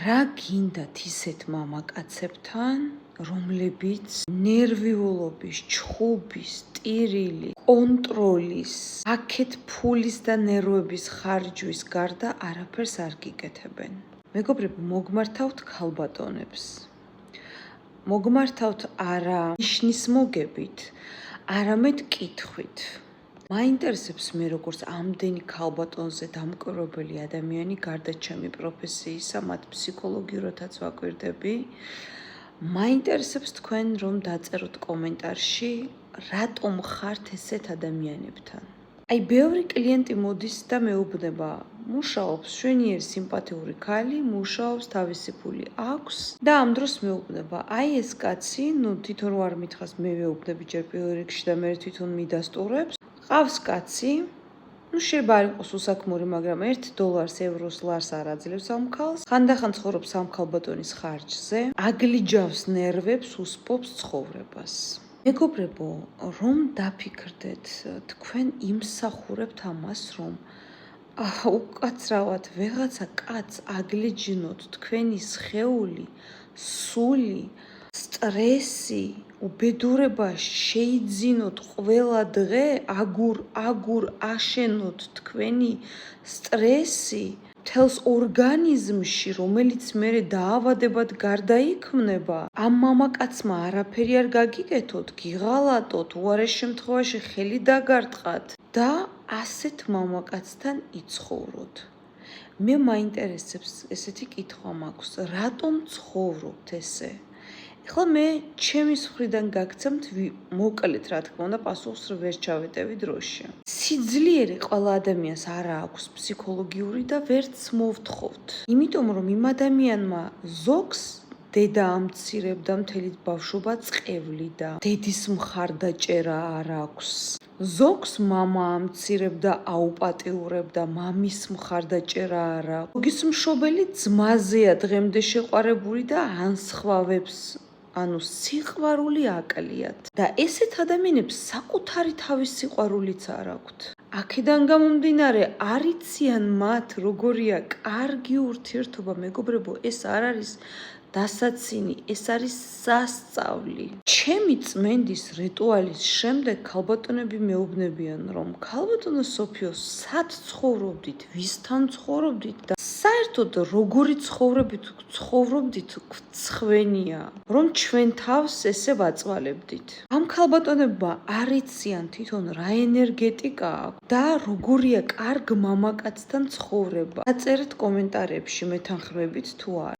რა გინდათ ისეთ მამაკაცებთან, რომლებიც ნერვიულობის, ჩხუბის, ტირილი, კონტროლის, აქეთ ფულის და ნერვების ხარჯვის გარდა არაფერს არ გიკეთებენ. მეგობრებო, მოგმართავთ ქალბატონებს. მოგმართავთ არა ნიშნის მოგებით, არამედ კითხვით. მაინტერესებს მე როგორც ამდენი ქალბატონზე დამკვირვებელი ადამიანი გარდა ჩემი პროფესიისა, მათ ფსიქოლოგიურადაც ვაკვირდები. მაინტერესებს თქვენ რომ დაწეროთ კომენტარში, რატომ ხართ ესეთ ადამიანებთან. აი, ბევრი კლიენტი მოდის და მეუბნება, მუშაობს შვენიერი სიმპათიური ქალი, მუშაობს, თავისი ფული აქვს და ამ დროს მეუბნება, აი ეს კაცი, თვითონ რო არ მითხრას, მე ვეუბნები ჯერ პირველ რიგში და მე თვითონ მიდასტურებს. ყავს კაცი, შეიძლება არ იყოს უსაქმური, მაგრამ $1 ევროს ლარს არ აძლევს ამ ქალს. ხანდახან ცხოვრობს ამ ქალბატონის ხარჯზე, აგლიჯავს ნერვებს, უსპობს ცხოვრებას. მეგობრებო, რომ დაფიქრდეთ, თქვენ იმსახურებთ ამას, რომ უკაცრავად ვეღაცა კაცს აგლიჯნოთ თქვენი სხეული, სული, სტრესი, უბედურება შეიძინოთ ყველა დღე, აგურ აშენოთ თქვენი სტრესი მთელს ორგანიზმში, რომელიც მერე დაავადებად გარდაიქმნება. ამ მამაკაცმა არაფერი არ გაგიკეთოთ, გიღალატოთ, უარეს შემთხვევაში ხელი დაგარტყათ და ასეთ მამაკაცთან იცხოვროთ. მე მაინტერესებს ესეთი კითხვა მაქვს, რატომ ცხოვრობთ ესე? ეხლა მე ჩემის მხრიდან გაგცემთ მოკლედ, რა თქმა უნდა, პასუხს ვერ ჩავეტევი დროში. სიძლიერე ყველა ადამიანს არ აქვს ფსიქოლოგიური და ვერც მოვთხოვთ. იმიტომ რომ იმ ადამიანმა ზოგს დედა ამცირებდა მთელი ბავშვობა წყევლი და დედის მხარდაჭერა არ აქვს. ზოგს მამა ამცირებდა, აუპატიურებდა, მამის მხარდაჭერა არ აქვს. ზოგის მშობელი ძმაზეა დღემდე შეყვარებული და ანსხვავებს. ანუ სიყვარული აკლიათ და ესეთ ადამიანებს საკუთარი თავის სიყვარულიც არ აქვთ. აქედან გამომდინარე არიციან მათ როგორია კარგი ურთიერთობა. მეგობრებო, ეს არ არის დასაცინი, ეს არის სასწავლი. ჩემი წმენდის რიტუალის შემდეგ ქალბატონები მეუბნებიან, რომ ქალბატონო სოფიო, სად ცხოვრობდით, ვისთან ცხოვრობდით და საერთოდ როგორი ცხოვრობდით გვცხვენია, რომ ჩვენ თავს ესე ვაწვალებდით. ამ ქალბატონებმა არიციან თვითონ რა ენერგეტიკა აქვს და როგორია კარგ მამაკაცთან ცხოვრება. დაწერეთ კომენტარებში, მეთანხმებით თუ არა.